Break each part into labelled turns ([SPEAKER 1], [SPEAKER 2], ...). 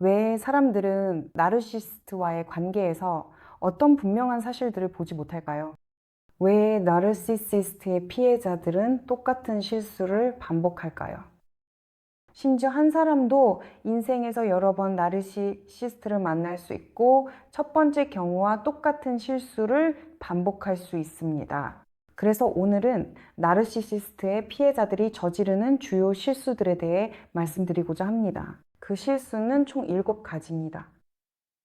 [SPEAKER 1] 왜 사람들은 나르시시스트와의 관계에서 어떤 분명한 사실들을 보지 못할까요? 왜 나르시시스트의 피해자들은 똑같은 실수를 반복할까요? 심지어 한 사람도 인생에서 여러 번 나르시시스트를 만날 수 있고 첫 번째 경우와 똑같은 실수를 반복할 수 있습니다. 그래서 오늘은 나르시시스트의 피해자들이 저지르는 주요 실수들에 대해 말씀드리고자 합니다. 그 실수는 총 7가지입니다.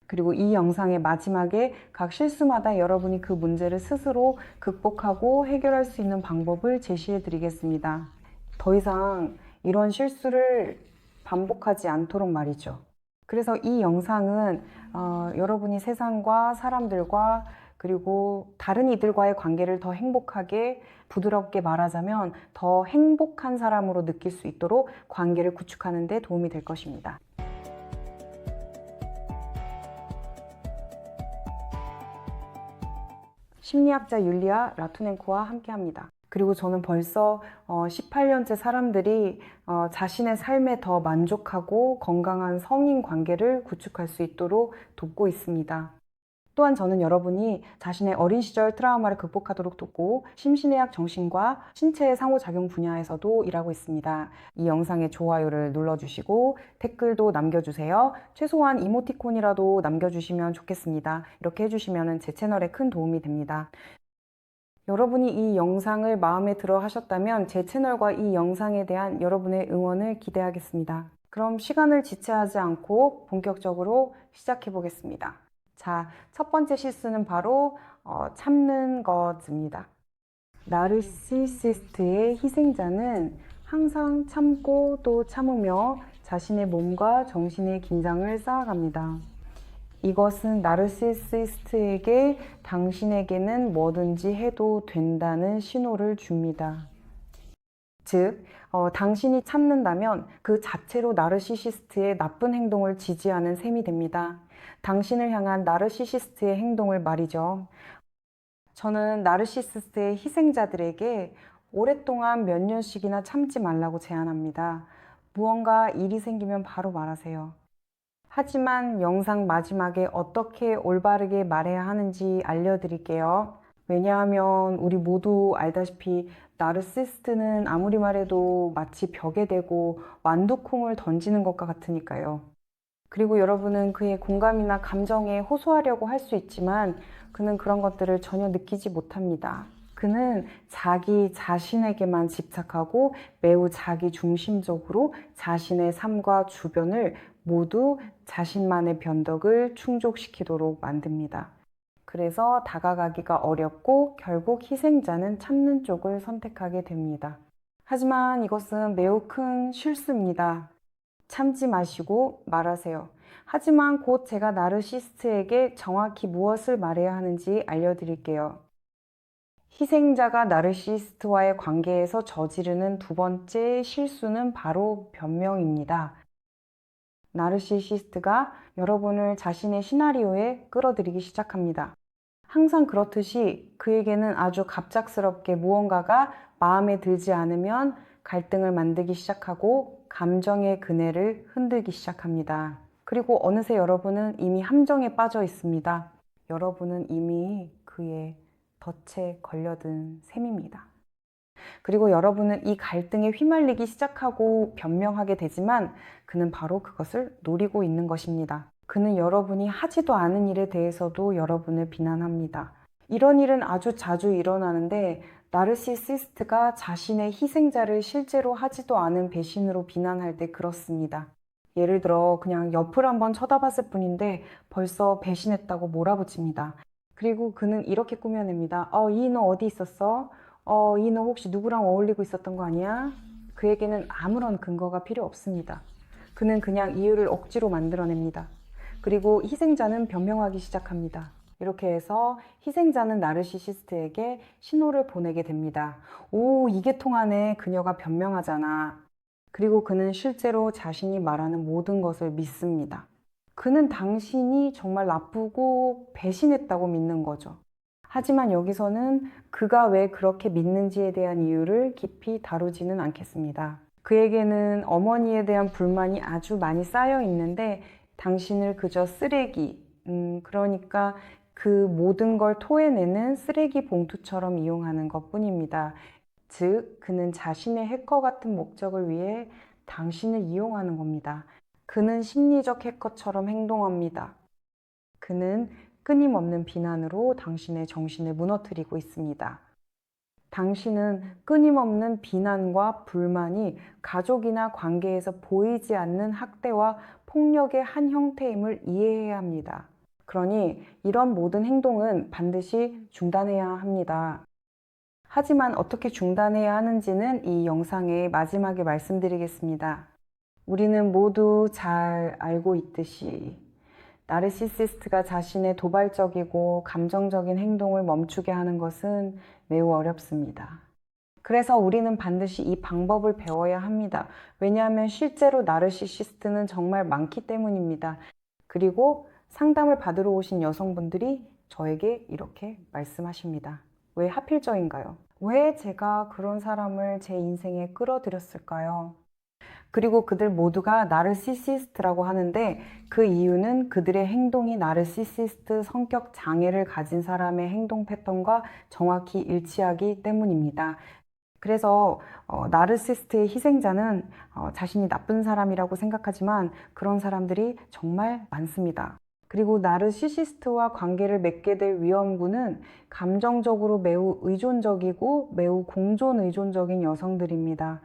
[SPEAKER 1] 그리고 이 영상의 마지막에 각 실수마다 여러분이 그 문제를 스스로 극복하고 해결할 수 있는 방법을 제시해 드리겠습니다. 더 이상 이런 실수를 반복하지 않도록 말이죠. 그래서 이 영상은 여러분이 세상과 사람들과 그리고 다른 이들과의 관계를 더 행복하게 부드럽게 말하자면 더 행복한 사람으로 느낄 수 있도록 관계를 구축하는 데 도움이 될 것입니다. 심리학자 율리아 라투넨코와 함께합니다. 그리고 저는 벌써 18년째 사람들이 자신의 삶에 더 만족하고 건강한 성인 관계를 구축할 수 있도록 돕고 있습니다. 또한 저는 여러분이 자신의 어린 시절 트라우마를 극복하도록 돕고 심신의학 정신과 신체의 상호작용 분야에서도 일하고 있습니다. 이 영상에 좋아요를 눌러주시고 댓글도 남겨주세요. 최소한 이모티콘이라도 남겨주시면 좋겠습니다. 이렇게 해주시면 제 채널에 큰 도움이 됩니다. 여러분이 이 영상을 마음에 들어 하셨다면 제 채널과 이 영상에 대한 여러분의 응원을 기대하겠습니다. 그럼 시간을 지체하지 않고 본격적으로 시작해 보겠습니다. 자, 첫 번째 실수는 바로 참는 것입니다. 나르시시스트의 희생자는 항상 참고 또 참으며 자신의 몸과 정신의 긴장을 쌓아갑니다. 이것은 나르시시스트에게 당신에게는 뭐든지 해도 된다는 신호를 줍니다. 즉, 당신이 참는다면 그 자체로 나르시시스트의 나쁜 행동을 지지하는 셈이 됩니다. 당신을 향한 나르시시스트의 행동을 말이죠. 저는 나르시시스트의 희생자들에게 오랫동안 몇 년씩이나 참지 말라고 제안합니다. 무언가 일이 생기면 바로 말하세요. 하지만 영상 마지막에 어떻게 올바르게 말해야 하는지 알려드릴게요. 왜냐하면 우리 모두 알다시피 나르시시스트는 아무리 말해도 마치 벽에 대고 완두콩을 던지는 것과 같으니까요. 그리고 여러분은 그의 공감이나 감정에 호소하려고 할 수 있지만 그는 그런 것들을 전혀 느끼지 못합니다. 그는 자기 자신에게만 집착하고 매우 자기 중심적으로 자신의 삶과 주변을 모두 자신만의 변덕을 충족시키도록 만듭니다. 그래서 다가가기가 어렵고 결국 희생자는 참는 쪽을 선택하게 됩니다. 하지만 이것은 매우 큰 실수입니다. 참지 마시고 말하세요. 하지만 곧 제가 나르시스트에게 정확히 무엇을 말해야 하는지 알려드릴게요. 희생자가 나르시스트와의 관계에서 저지르는 두 번째 실수는 바로 변명입니다. 나르시시스트가 여러분을 자신의 시나리오에 끌어들이기 시작합니다. 항상 그렇듯이 그에게는 아주 갑작스럽게 무언가가 마음에 들지 않으면 갈등을 만들기 시작하고 감정의 그네를 흔들기 시작합니다. 그리고 어느새 여러분은 이미 함정에 빠져 있습니다. 여러분은 이미 그의 덫에 걸려든 셈입니다. 그리고 여러분은 이 갈등에 휘말리기 시작하고 변명하게 되지만 그는 바로 그것을 노리고 있는 것입니다. 그는 여러분이 하지도 않은 일에 대해서도 여러분을 비난합니다. 이런 일은 아주 자주 일어나는데 나르시시스트가 자신의 희생자를 실제로 하지도 않은 배신으로 비난할 때 그렇습니다. 예를 들어 그냥 옆을 한번 쳐다봤을 뿐인데 벌써 배신했다고 몰아붙입니다. 그리고 그는 이렇게 꾸며냅니다. 이 너 어디 있었어? 이 너 혹시 누구랑 어울리고 있었던 거 아니야? 그에게는 아무런 근거가 필요 없습니다. 그는 그냥 이유를 억지로 만들어냅니다. 그리고 희생자는 변명하기 시작합니다. 이렇게 해서 희생자는 나르시시스트에게 신호를 보내게 됩니다. 오, 이게 통하네. 그녀가 변명하잖아. 그리고 그는 실제로 자신이 말하는 모든 것을 믿습니다. 그는 당신이 정말 나쁘고 배신했다고 믿는 거죠. 하지만 여기서는 그가 왜 그렇게 믿는지에 대한 이유를 깊이 다루지는 않겠습니다. 그에게는 어머니에 대한 불만이 아주 많이 쌓여 있는데 당신을 그저 쓰레기, 그러니까 그 모든 걸 토해내는 쓰레기 봉투처럼 이용하는 것뿐입니다. 즉, 그는 자신의 해커 같은 목적을 위해 당신을 이용하는 겁니다. 그는 심리적 해커처럼 행동합니다. 그는 끊임없는 비난으로 당신의 정신을 무너뜨리고 있습니다. 당신은 끊임없는 비난과 불만이 가족이나 관계에서 보이지 않는 학대와 폭력의 한 형태임을 이해해야 합니다. 그러니 이런 모든 행동은 반드시 중단해야 합니다. 하지만 어떻게 중단해야 하는지는 이 영상의 마지막에 말씀드리겠습니다. 우리는 모두 잘 알고 있듯이 나르시시스트가 자신의 도발적이고 감정적인 행동을 멈추게 하는 것은 매우 어렵습니다. 그래서 우리는 반드시 이 방법을 배워야 합니다. 왜냐하면 실제로 나르시시스트는 정말 많기 때문입니다. 그리고 상담을 받으러 오신 여성분들이 저에게 이렇게 말씀하십니다. 왜 하필 저인가요? 왜 제가 그런 사람을 제 인생에 끌어들였을까요? 그리고 그들 모두가 나르시시스트라고 하는데 그 이유는 그들의 행동이 나르시시스트 성격 장애를 가진 사람의 행동 패턴과 정확히 일치하기 때문입니다. 그래서 나르시스트의 희생자는 자신이 나쁜 사람이라고 생각하지만 그런 사람들이 정말 많습니다. 그리고 나르시시스트와 관계를 맺게 될 위험군은 감정적으로 매우 의존적이고 매우 공존 의존적인 여성들입니다.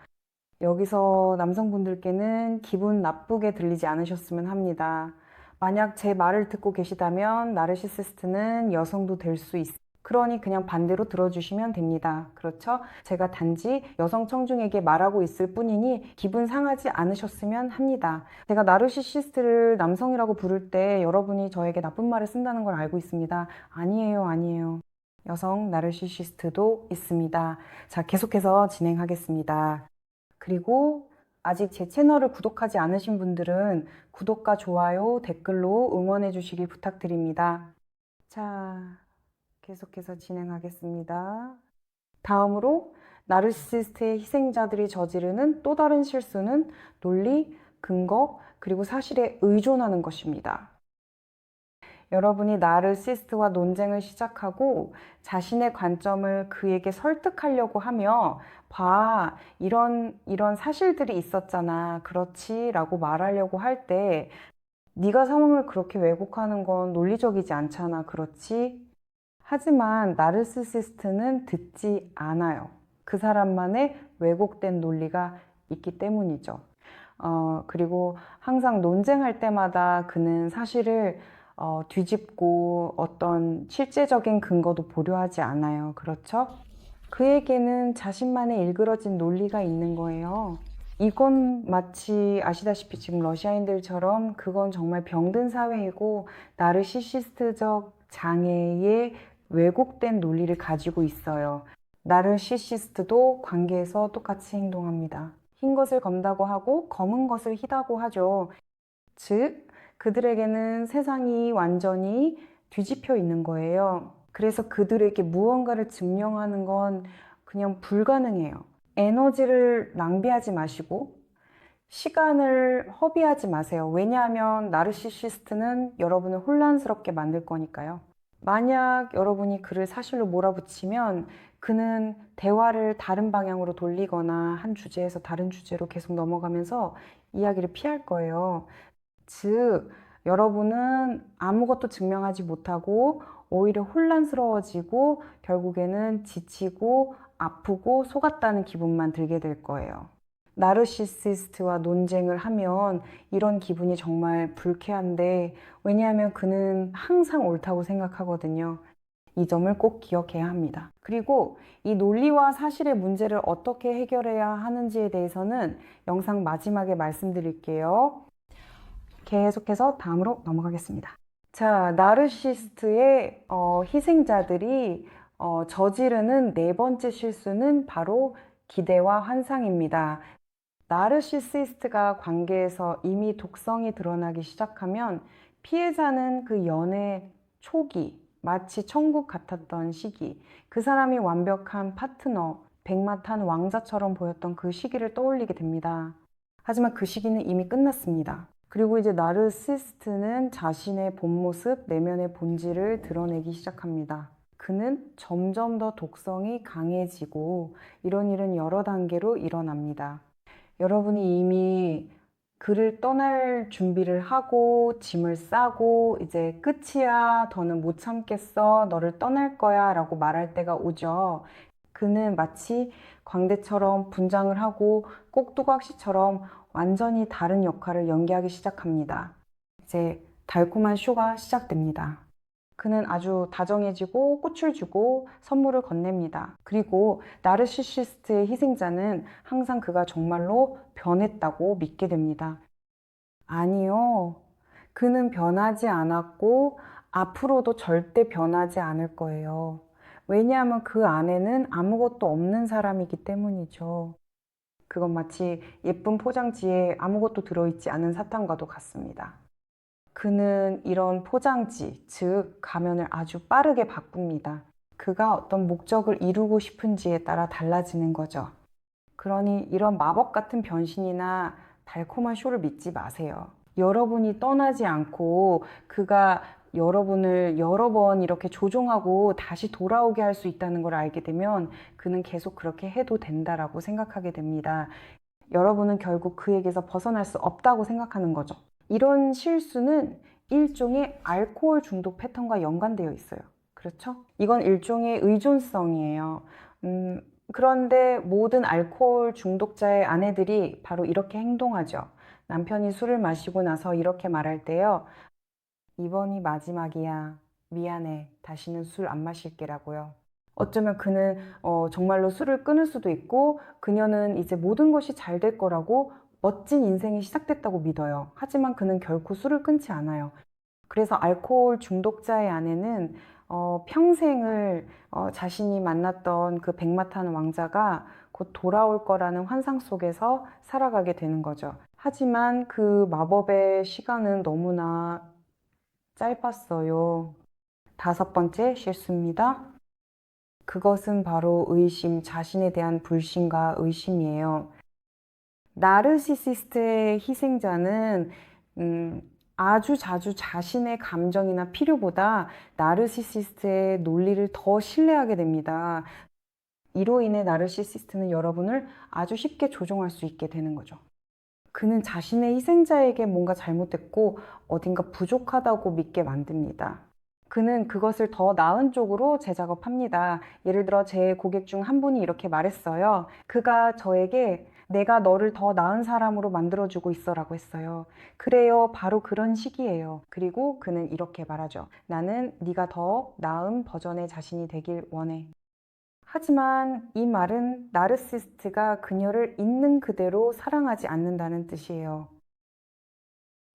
[SPEAKER 1] 여기서 남성분들께는 기분 나쁘게 들리지 않으셨으면 합니다. 만약 제 말을 듣고 계시다면 나르시시스트는 여성도 될 수 있어요. 그러니 그냥 반대로 들어주시면 됩니다. 그렇죠? 제가 단지 여성 청중에게 말하고 있을 뿐이니 기분 상하지 않으셨으면 합니다. 제가 나르시시스트를 남성이라고 부를 때 여러분이 저에게 나쁜 말을 쓴다는 걸 알고 있습니다. 아니에요, 아니에요. 여성 나르시시스트도 있습니다. 자, 계속해서 진행하겠습니다. 그리고 아직 제 채널을 구독하지 않으신 분들은 구독과 좋아요, 댓글로 응원해 주시길 부탁드립니다. 자, 계속해서 진행하겠습니다. 다음으로 나르시시스트의 희생자들이 저지르는 또 다른 실수는 논리, 근거, 그리고 사실에 의존하는 것입니다. 여러분이 나르시시스트와 논쟁을 시작하고 자신의 관점을 그에게 설득하려고 하며 봐, 이런 사실들이 있었잖아. 그렇지? 라고 말하려고 할 때 네가 상황을 그렇게 왜곡하는 건 논리적이지 않잖아. 그렇지? 하지만 나르시시스트는 듣지 않아요. 그 사람만의 왜곡된 논리가 있기 때문이죠. 그리고 항상 논쟁할 때마다 그는 사실을 뒤집고 어떤 실제적인 근거도 보류하지 않아요. 그렇죠? 그에게는 자신만의 일그러진 논리가 있는 거예요. 이건 마치 아시다시피 지금 러시아인들처럼 그건 정말 병든 사회이고 나르시시스트적 장애의 왜곡된 논리를 가지고 있어요. 나르시시스트도 관계에서 똑같이 행동합니다. 흰 것을 검다고 하고 검은 것을 희다고 하죠. 즉, 그들에게는 세상이 완전히 뒤집혀 있는 거예요. 그래서 그들에게 무언가를 증명하는 건 그냥 불가능해요. 에너지를 낭비하지 마시고 시간을 허비하지 마세요. 왜냐하면 나르시시스트는 여러분을 혼란스럽게 만들 거니까요. 만약 여러분이 그를 사실로 몰아붙이면 그는 대화를 다른 방향으로 돌리거나 한 주제에서 다른 주제로 계속 넘어가면서 이야기를 피할 거예요. 즉, 여러분은 아무것도 증명하지 못하고 오히려 혼란스러워지고 결국에는 지치고 아프고 속았다는 기분만 들게 될 거예요. 나르시시스트와 논쟁을 하면 이런 기분이 정말 불쾌한데 왜냐하면 그는 항상 옳다고 생각하거든요. 이 점을 꼭 기억해야 합니다. 그리고 이 논리와 사실의 문제를 어떻게 해결해야 하는지에 대해서는 영상 마지막에 말씀드릴게요. 계속해서 다음으로 넘어가겠습니다. 자, 나르시시스트의 희생자들이 저지르는 네 번째 실수는 바로 기대와 환상입니다. 나르시시스트가 관계에서 이미 독성이 드러나기 시작하면 피해자는 그 연애 초기, 마치 천국 같았던 시기, 그 사람이 완벽한 파트너, 백마탄 왕자처럼 보였던 그 시기를 떠올리게 됩니다. 하지만 그 시기는 이미 끝났습니다. 그리고 이제 나르시스트는 자신의 본 모습, 내면의 본질을 드러내기 시작합니다. 그는 점점 더 독성이 강해지고 이런 일은 여러 단계로 일어납니다. 여러분이 이미 그를 떠날 준비를 하고 짐을 싸고 이제 끝이야, 더는 못 참겠어, 너를 떠날 거야 라고 말할 때가 오죠. 그는 마치 광대처럼 분장을 하고 꼭두각시처럼 완전히 다른 역할을 연기하기 시작합니다. 이제 달콤한 쇼가 시작됩니다. 그는 아주 다정해지고 꽃을 주고 선물을 건넵니다. 그리고 나르시시스트의 희생자는 항상 그가 정말로 변했다고 믿게 됩니다. 아니요. 그는 변하지 않았고 앞으로도 절대 변하지 않을 거예요. 왜냐하면 그 안에는 아무것도 없는 사람이기 때문이죠. 그건 마치 예쁜 포장지에 아무것도 들어있지 않은 사탕과도 같습니다. 그는 이런 포장지, 즉 가면을 아주 빠르게 바꿉니다. 그가 어떤 목적을 이루고 싶은지에 따라 달라지는 거죠. 그러니 이런 마법 같은 변신이나 달콤한 쇼를 믿지 마세요. 여러분이 떠나지 않고 그가 여러분을 여러 번 이렇게 조종하고 다시 돌아오게 할 수 있다는 걸 알게 되면 그는 계속 그렇게 해도 된다라고 생각하게 됩니다. 여러분은 결국 그에게서 벗어날 수 없다고 생각하는 거죠. 이런 실수는 일종의 알코올 중독 패턴과 연관되어 있어요. 그렇죠? 이건 일종의 의존성이에요. 그런데 모든 알코올 중독자의 아내들이 바로 이렇게 행동하죠. 남편이 술을 마시고 나서 이렇게 말할 때요. 이번이 마지막이야. 미안해. 다시는 술 안 마실게라고요. 어쩌면 그는 정말로 술을 끊을 수도 있고 그녀는 이제 모든 것이 잘 될 거라고 멋진 인생이 시작됐다고 믿어요. 하지만 그는 결코 술을 끊지 않아요. 그래서 알코올 중독자의 아내는 평생을 자신이 만났던 그 백마탄 왕자가 곧 돌아올 거라는 환상 속에서 살아가게 되는 거죠. 하지만 그 마법의 시간은 너무나 짧았어요. 5번째 실수입니다. 그것은 바로 의심, 자신에 대한 불신과 의심이에요. 나르시시스트의 희생자는 아주 자주 자신의 감정이나 필요보다 나르시시스트의 논리를 더 신뢰하게 됩니다. 이로 인해 나르시시스트는 여러분을 아주 쉽게 조종할 수 있게 되는 거죠. 그는 자신의 희생자에게 뭔가 잘못됐고 어딘가 부족하다고 믿게 만듭니다. 그는 그것을 더 나은 쪽으로 재작업합니다. 예를 들어 제 고객 중 한 분이 이렇게 말했어요. 그가 저에게 내가 너를 더 나은 사람으로 만들어주고 있어 라고 했어요. 그래요. 바로 그런 식이에요. 그리고 그는 이렇게 말하죠. 나는 네가 더 나은 버전의 자신이 되길 원해. 하지만 이 말은 나르시스트가 그녀를 있는 그대로 사랑하지 않는다는 뜻이에요.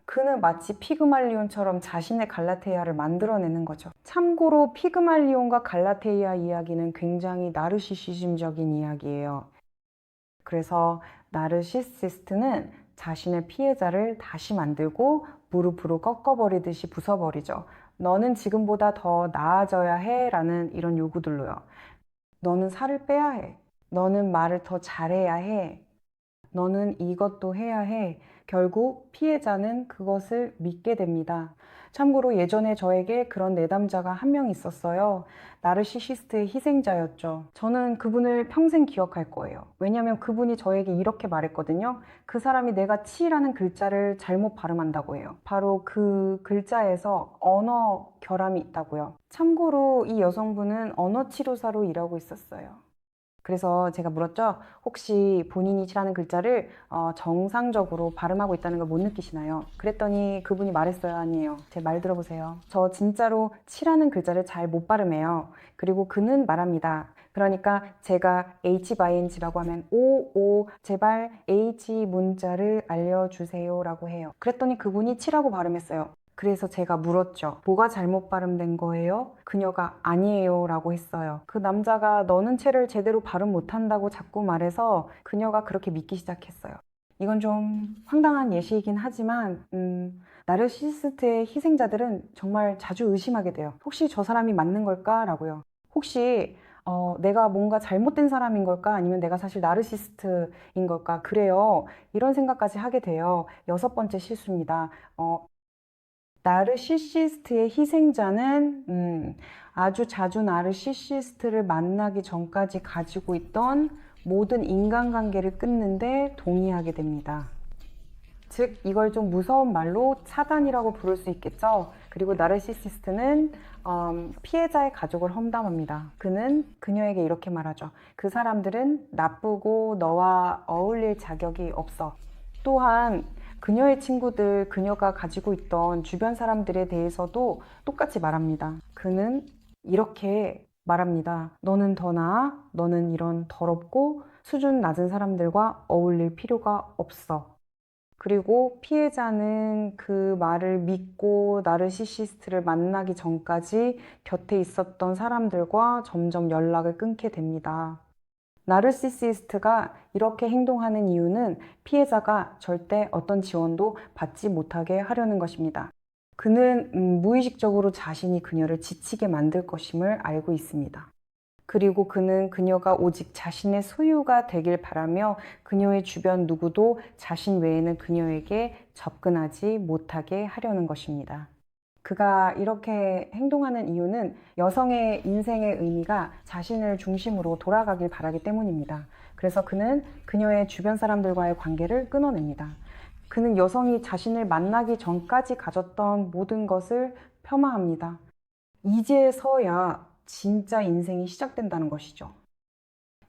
[SPEAKER 1] 그는 마치 피그말리온처럼 자신의 갈라테이아를 만들어내는 거죠. 참고로 피그말리온과 갈라테이아 이야기는 굉장히 나르시시즘적인 이야기예요. 그래서 나르시시스트는 자신의 피해자를 다시 만들고 무릎으로 꺾어버리듯이 부숴버리죠. 너는 지금보다 더 나아져야 해 라는 이런 요구들로요. 너는 살을 빼야 해. 너는 말을 더 잘해야 해. 너는 이것도 해야 해. 결국 피해자는 그것을 믿게 됩니다. 참고로 예전에 저에게 그런 내담자가 한 명 있었어요. 나르시시스트의 희생자였죠. 저는 그분을 평생 기억할 거예요. 왜냐하면 그분이 저에게 이렇게 말했거든요. 그 사람이 내가 치라는 글자를 잘못 발음한다고 해요. 바로 그 글자에서 언어 결함이 있다고요. 참고로 이 여성분은 언어 치료사로 일하고 있었어요. 그래서 제가 물었죠. 혹시 본인이 치라는 글자를 정상적으로 발음하고 있다는 걸 못 느끼시나요? 그랬더니 그분이 말했어요. 아니에요. 제 말 들어보세요. 저 진짜로 치라는 글자를 잘 못 발음해요. 그리고 그는 말합니다. 그러니까 제가 Hing라고 하면 오, 제발 H 문자를 알려주세요 라고 해요. 그랬더니 그분이 치라고 발음했어요. 그래서 제가 물었죠. 뭐가 잘못 발음된 거예요? 그녀가 아니에요 라고 했어요. 그 남자가 너는 채를 제대로 발음 못한다고 자꾸 말해서 그녀가 그렇게 믿기 시작했어요. 이건 좀 황당한 예시이긴 하지만 나르시시스트의 희생자들은 정말 자주 의심하게 돼요. 혹시 저 사람이 맞는 걸까? 라고요. 혹시 내가 뭔가 잘못된 사람인 걸까? 아니면 내가 사실 나르시스트인 걸까? 그래요. 이런 생각까지 하게 돼요. 여섯 번째 실수입니다. 나르시시스트의 희생자는 아주 자주 나르시시스트를 만나기 전까지 가지고 있던 모든 인간관계를 끊는데 동의하게 됩니다. 즉, 이걸 좀 무서운 말로 차단이라고 부를 수 있겠죠. 그리고 나르시시스트는 피해자의 가족을 험담합니다. 그는 그녀에게 이렇게 말하죠. 그 사람들은 나쁘고 너와 어울릴 자격이 없어. 또한 그녀의 친구들, 그녀가 가지고 있던 주변 사람들에 대해서도 똑같이 말합니다. 그는 이렇게 말합니다. 너는 더 나아. 너는 이런 더럽고 수준 낮은 사람들과 어울릴 필요가 없어. 그리고 피해자는 그 말을 믿고 나르시시스트를 만나기 전까지 곁에 있었던 사람들과 점점 연락을 끊게 됩니다. 나르시시스트가 이렇게 행동하는 이유는 피해자가 절대 어떤 지원도 받지 못하게 하려는 것입니다. 그는 무의식적으로 자신이 그녀를 지치게 만들 것임을 알고 있습니다. 그리고 그는 그녀가 오직 자신의 소유가 되길 바라며 그녀의 주변 누구도 자신 외에는 그녀에게 접근하지 못하게 하려는 것입니다. 그가 이렇게 행동하는 이유는 여성의 인생의 의미가 자신을 중심으로 돌아가길 바라기 때문입니다. 그래서 그는 그녀의 주변 사람들과의 관계를 끊어냅니다. 그는 여성이 자신을 만나기 전까지 가졌던 모든 것을 폄하합니다. 이제서야 진짜 인생이 시작된다는 것이죠.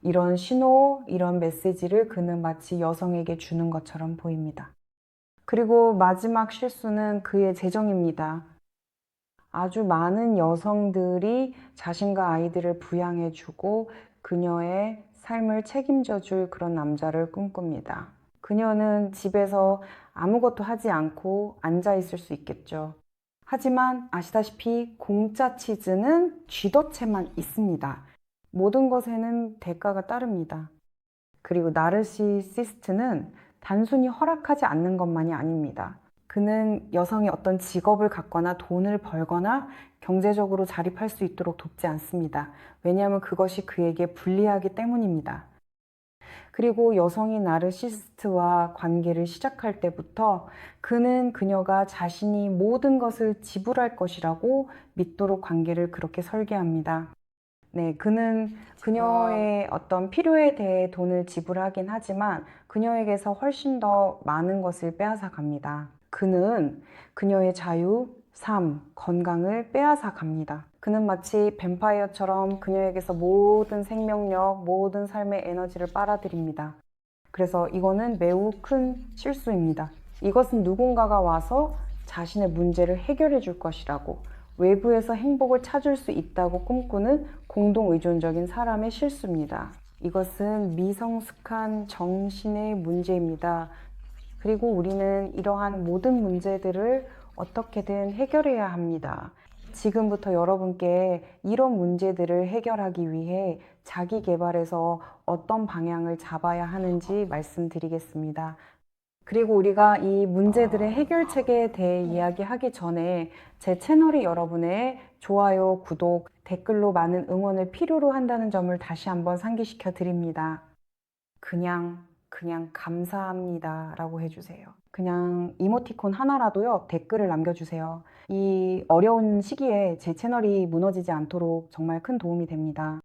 [SPEAKER 1] 이런 신호, 이런 메시지를 그는 마치 여성에게 주는 것처럼 보입니다. 그리고 마지막 실수는 그의 재정입니다. 아주 많은 여성들이 자신과 아이들을 부양해주고 그녀의 삶을 책임져줄 그런 남자를 꿈꿉니다. 그녀는 집에서 아무것도 하지 않고 앉아 있을 수 있겠죠. 하지만 아시다시피 공짜 치즈는 쥐덫에만 있습니다. 모든 것에는 대가가 따릅니다. 그리고 나르시시스트는 단순히 허락하지 않는 것만이 아닙니다. 그는 여성이 어떤 직업을 갖거나 돈을 벌거나 경제적으로 자립할 수 있도록 돕지 않습니다. 왜냐하면 그것이 그에게 불리하기 때문입니다. 그리고 여성이 나르시스트와 관계를 시작할 때부터 그는 그녀가 자신이 모든 것을 지불할 것이라고 믿도록 관계를 그렇게 설계합니다. 네, 그는 그녀의 어떤 필요에 대해 돈을 지불하긴 하지만 그녀에게서 훨씬 더 많은 것을 빼앗아 갑니다. 그는 그녀의 자유, 삶, 건강을 빼앗아 갑니다. 그는 마치 뱀파이어처럼 그녀에게서 모든 생명력, 모든 삶의 에너지를 빨아들입니다. 그래서 이거는 매우 큰 실수입니다. 이것은 누군가가 와서 자신의 문제를 해결해 줄 것이라고 외부에서 행복을 찾을 수 있다고 꿈꾸는 공동의존적인 사람의 실수입니다. 이것은 미성숙한 정신의 문제입니다. 그리고 우리는 이러한 모든 문제들을 어떻게든 해결해야 합니다. 지금부터 여러분께 이런 문제들을 해결하기 위해 자기 개발에서 어떤 방향을 잡아야 하는지 말씀드리겠습니다. 그리고 우리가 이 문제들의 해결책에 대해 이야기하기 전에 제 채널이 여러분의 좋아요, 구독, 댓글로 많은 응원을 필요로 한다는 점을 다시 한번 상기시켜 드립니다. 그냥 감사합니다 라고 해주세요. 그냥 이모티콘 하나라도요, 댓글을 남겨주세요. 이 어려운 시기에 제 채널이 무너지지 않도록 정말 큰 도움이 됩니다.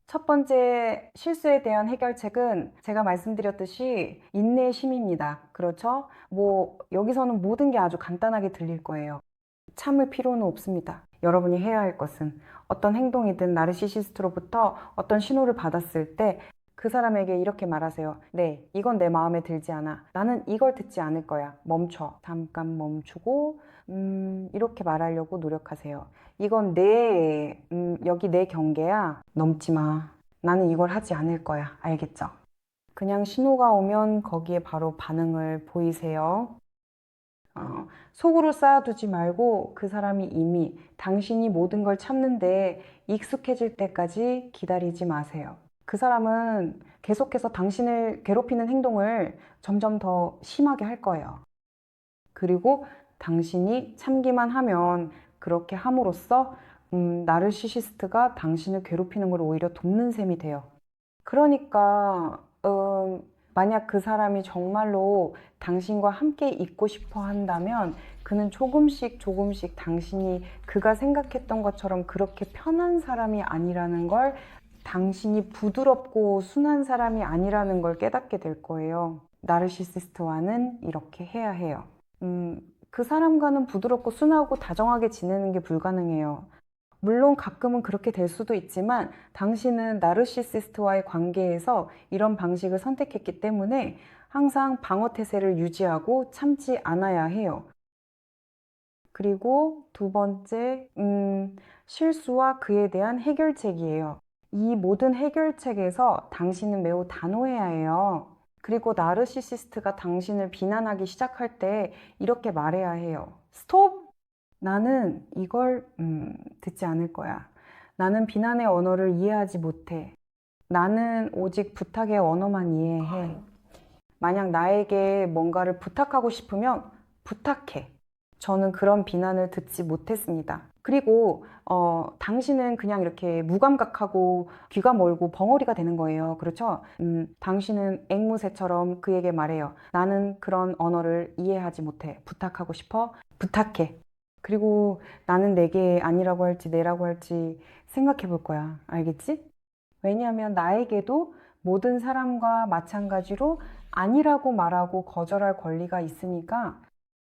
[SPEAKER 1] 첫 번째 실수에 대한 해결책은 제가 말씀드렸듯이 인내심입니다. 그렇죠? 여기서는 모든 게 아주 간단하게 들릴 거예요. 참을 필요는 없습니다. 여러분이 해야 할 것은 어떤 행동이든 나르시시스트로부터 어떤 신호를 받았을 때 그 사람에게 이렇게 말하세요. 네, 이건 내 마음에 들지 않아. 나는 이걸 듣지 않을 거야. 멈춰. 잠깐 멈추고 이렇게 말하려고 노력하세요. 이건 여기 내 경계야. 넘지 마. 나는 이걸 하지 않을 거야. 알겠죠? 그냥 신호가 오면 거기에 바로 반응을 보이세요. 속으로 쌓아두지 말고 그 사람이 이미 당신이 모든 걸 참는데 익숙해질 때까지 기다리지 마세요. 그 사람은 계속해서 당신을 괴롭히는 행동을 점점 더 심하게 할 거예요. 그리고 당신이 참기만 하면 그렇게 함으로써 나르시시스트가 당신을 괴롭히는 걸 오히려 돕는 셈이 돼요. 그러니까 만약 그 사람이 정말로 당신과 함께 있고 싶어 한다면 그는 조금씩 조금씩 당신이 그가 생각했던 것처럼 그렇게 편한 사람이 아니라는 걸, 당신이 부드럽고 순한 사람이 아니라는 걸 깨닫게 될 거예요. 나르시시스트와는 이렇게 해야 해요. 그 사람과는 부드럽고 순하고 다정하게 지내는 게 불가능해요. 물론 가끔은 그렇게 될 수도 있지만 당신은 나르시시스트와의 관계에서 이런 방식을 선택했기 때문에 항상 방어 태세를 유지하고 참지 않아야 해요. 그리고 두 번째, 실수와 그에 대한 해결책이에요. 이 모든 해결책에서 당신은 매우 단호해야 해요. 그리고 나르시시스트가 당신을 비난하기 시작할 때 이렇게 말해야 해요. 스톱! 나는 이걸 듣지 않을 거야. 나는 비난의 언어를 이해하지 못해. 나는 오직 부탁의 언어만 이해해. 만약 나에게 뭔가를 부탁하고 싶으면 부탁해. 저는 그런 비난을 듣지 못했습니다. 그리고 당신은 그냥 이렇게 무감각하고 귀가 멀고 벙어리가 되는 거예요. 그렇죠? 당신은 앵무새처럼 그에게 말해요. 나는 그런 언어를 이해하지 못해. 부탁하고 싶어? 부탁해. 그리고 나는 내게 아니라고 할지 내라고 할지 생각해 볼 거야. 알겠지? 왜냐하면 나에게도 모든 사람과 마찬가지로 아니라고 말하고 거절할 권리가 있으니까.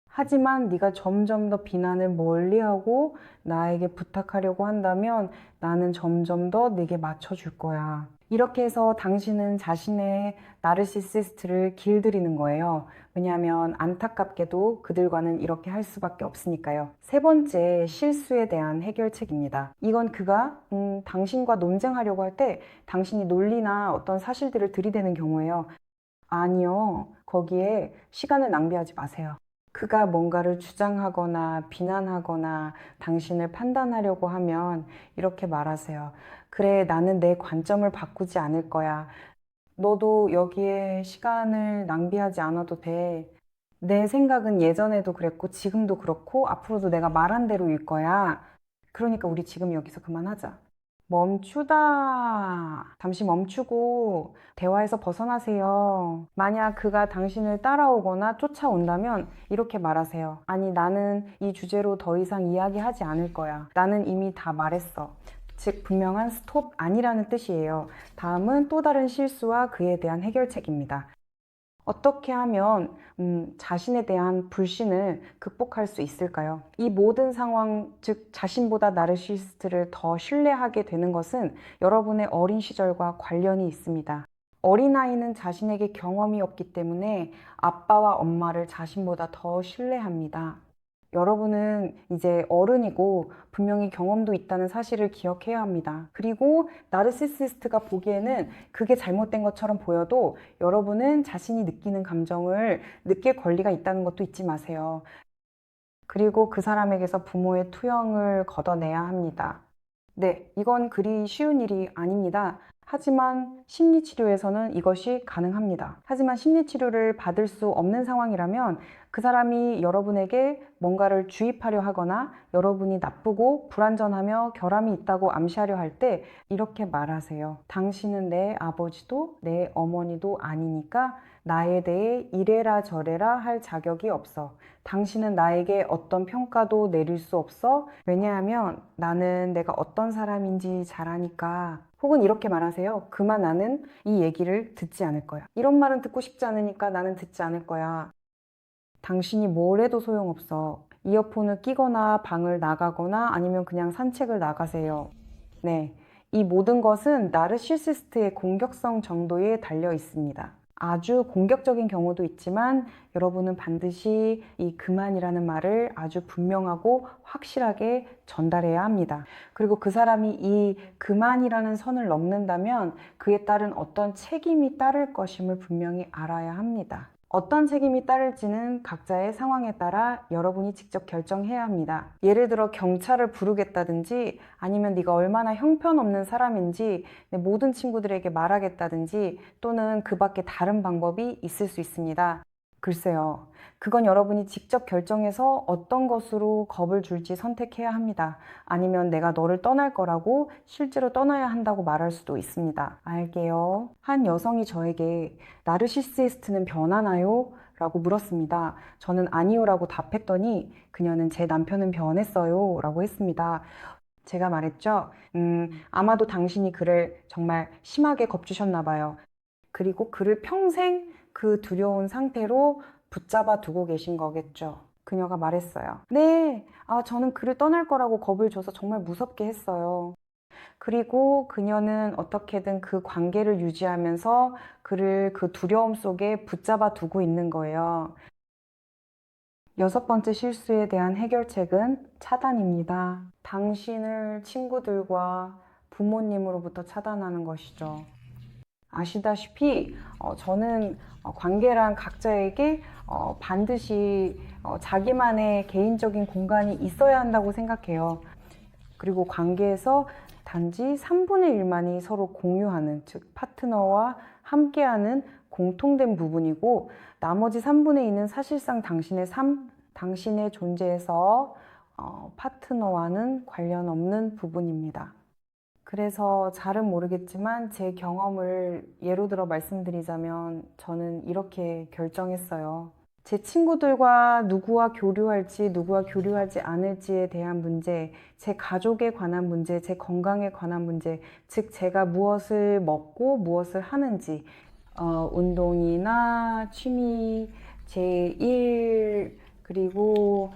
[SPEAKER 1] 하지만 네가 점점 더 비난을 멀리하고 나에게 부탁하려고 한다면 나는 점점 더 내게 맞춰줄 거야. 이렇게 해서 당신은 자신의 나르시시스트를 길들이는 거예요. 왜냐하면 안타깝게도 그들과는 이렇게 할 수밖에 없으니까요. 세 번째, 실수에 대한 해결책입니다. 이건 그가 당신과 논쟁하려고 할 때 당신이 논리나 어떤 사실들을 들이대는 경우예요. 아니요, 거기에 시간을 낭비하지 마세요. 그가 뭔가를 주장하거나 비난하거나 당신을 판단하려고 하면 이렇게 말하세요. 그래, 나는 내 관점을 바꾸지 않을 거야. 너도 여기에 시간을 낭비하지 않아도 돼. 내 생각은 예전에도 그랬고 지금도 그렇고 앞으로도 내가 말한 대로일 거야. 그러니까 우리 지금 여기서 그만하자. 멈추다. 잠시 멈추고 대화에서 벗어나세요. 만약 그가 당신을 따라오거나 쫓아온다면 이렇게 말하세요. 아니, 나는 이 주제로 더 이상 이야기하지 않을 거야. 나는 이미 다 말했어. 즉, 분명한 스톱 아니라는 뜻이에요. 다음은 또 다른 실수와 그에 대한 해결책입니다. 어떻게 하면 자신에 대한 불신을 극복할 수 있을까요? 이 모든 상황, 즉 자신보다 나르시시스트를 더 신뢰하게 되는 것은 여러분의 어린 시절과 관련이 있습니다. 어린아이는 자신에게 경험이 없기 때문에 아빠와 엄마를 자신보다 더 신뢰합니다. 여러분은 이제 어른이고 분명히 경험도 있다는 사실을 기억해야 합니다. 그리고 나르시시스트가 보기에는 그게 잘못된 것처럼 보여도 여러분은 자신이 느끼는 감정을 느낄 권리가 있다는 것도 잊지 마세요. 그리고 그 사람에게서 부모의 투영을 걷어내야 합니다. 네, 이건 그리 쉬운 일이 아닙니다. 하지만 심리치료에서는 이것이 가능합니다. 하지만 심리치료를 받을 수 없는 상황이라면 그 사람이 여러분에게 뭔가를 주입하려 하거나 여러분이 나쁘고 불완전하며 결함이 있다고 암시하려 할 때 이렇게 말하세요. 당신은 내 아버지도 내 어머니도 아니니까 나에 대해 이래라 저래라 할 자격이 없어. 당신은 나에게 어떤 평가도 내릴 수 없어. 왜냐하면 나는 내가 어떤 사람인지 잘 아니까. 혹은 이렇게 말하세요. 그만, 나는 이 얘기를 듣지 않을 거야. 이런 말은 듣고 싶지 않으니까 나는 듣지 않을 거야. 당신이 뭘 해도 소용없어. 이어폰을 끼거나 방을 나가거나 아니면 그냥 산책을 나가세요. 네, 이 모든 것은 나르시시스트의 공격성 정도에 달려 있습니다. 아주 공격적인 경우도 있지만 여러분은 반드시 이 그만이라는 말을 아주 분명하고 확실하게 전달해야 합니다. 그리고 그 사람이 이 그만이라는 선을 넘는다면 그에 따른 어떤 책임이 따를 것임을 분명히 알아야 합니다. 어떤 책임이 따를지는 각자의 상황에 따라 여러분이 직접 결정해야 합니다. 예를 들어 경찰을 부르겠다든지 아니면 네가 얼마나 형편없는 사람인지 내 모든 친구들에게 말하겠다든지 또는 그 밖에 다른 방법이 있을 수 있습니다. 글쎄요. 그건 여러분이 직접 결정해서 어떤 것으로 겁을 줄지 선택해야 합니다. 아니면 내가 너를 떠날 거라고 실제로 떠나야 한다고 말할 수도 있습니다. 알게요. 한 여성이 저에게 나르시시스트는 변하나요? 라고 물었습니다. 저는 아니요 라고 답했더니 그녀는 제 남편은 변했어요 라고 했습니다. 제가 말했죠. 아마도 당신이 그를 정말 심하게 겁주셨나 봐요. 그리고 그를 평생 그 두려운 상태로 붙잡아 두고 계신 거겠죠. 그녀가 말했어요. 네, 저는 그를 떠날 거라고 겁을 줘서 정말 무섭게 했어요. 그리고 그녀는 어떻게든 그 관계를 유지하면서 그를 그 두려움 속에 붙잡아 두고 있는 거예요. 여섯 번째 실수에 대한 해결책은 차단입니다. 당신을 친구들과 부모님으로부터 차단하는 것이죠. 아시다시피 저는 관계란 각자에게 반드시 자기만의 개인적인 공간이 있어야 한다고 생각해요. 그리고 관계에서 단지 3분의 1만이 서로 공유하는, 즉 파트너와 함께하는 공통된 부분이고 나머지 3분의 2는 사실상 당신의 삶, 당신의 존재에서 파트너와는 관련 없는 부분입니다. 그래서 잘은 모르겠지만 제 경험을 예로 들어 말씀드리자면 저는 이렇게 결정했어요. 제 친구들과 누구와 교류할지 누구와 교류하지 않을지에 대한 문제, 제 가족에 관한 문제, 제 건강에 관한 문제, 즉 제가 무엇을 먹고 무엇을 하는지, 운동이나 취미, 제 일, 그리고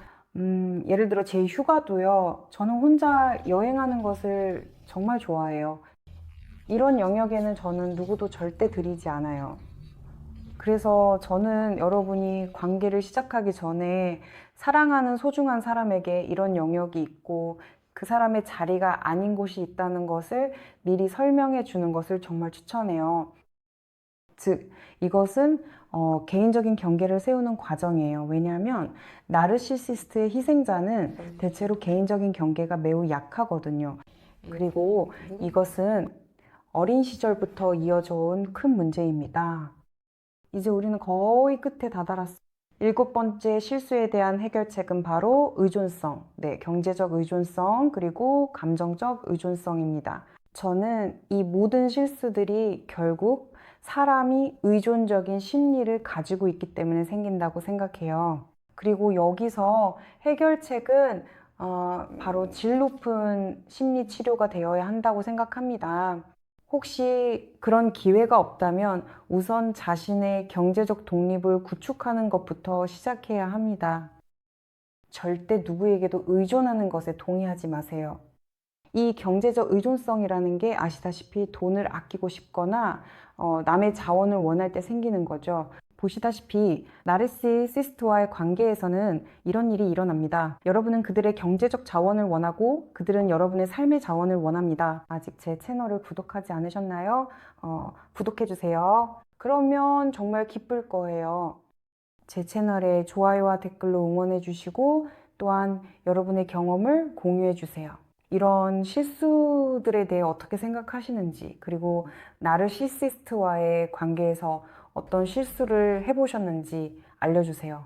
[SPEAKER 1] 예를 들어 제 휴가도요. 저는 혼자 여행하는 것을 정말 좋아해요. 이런 영역에는 저는 누구도 절대 들이지 않아요. 그래서 저는 여러분이 관계를 시작하기 전에 사랑하는 소중한 사람에게 이런 영역이 있고 그 사람의 자리가 아닌 곳이 있다는 것을 미리 설명해 주는 것을 정말 추천해요. 즉, 이것은 개인적인 경계를 세우는 과정이에요. 왜냐하면 나르시시스트의 희생자는 대체로 개인적인 경계가 매우 약하거든요. 그리고 이것은 어린 시절부터 이어져 온 큰 문제입니다. 이제 우리는 거의 끝에 다다랐어요. 일곱 번째 실수에 대한 해결책은 바로 의존성. 네, 경제적 의존성, 그리고 감정적 의존성입니다. 저는 이 모든 실수들이 결국 사람이 의존적인 심리를 가지고 있기 때문에 생긴다고 생각해요. 그리고 여기서 해결책은 바로 질 높은 심리 치료가 되어야 한다고 생각합니다. 혹시 그런 기회가 없다면 우선 자신의 경제적 독립을 구축하는 것부터 시작해야 합니다. 절대 누구에게도 의존하는 것에 동의하지 마세요. 이 경제적 의존성이라는 게 아시다시피 돈을 아끼고 싶거나 남의 자원을 원할 때 생기는 거죠. 보시다시피 나르시시스트와의 관계에서는 이런 일이 일어납니다. 여러분은 그들의 경제적 자원을 원하고 그들은 여러분의 삶의 자원을 원합니다. 아직 제 채널을 구독하지 않으셨나요? 구독해주세요. 그러면 정말 기쁠 거예요. 제 채널에 좋아요와 댓글로 응원해주시고 또한 여러분의 경험을 공유해주세요. 이런 실수들에 대해 어떻게 생각하시는지, 그리고 나르시시스트와의 관계에서 어떤 실수를 해보셨는지 알려주세요.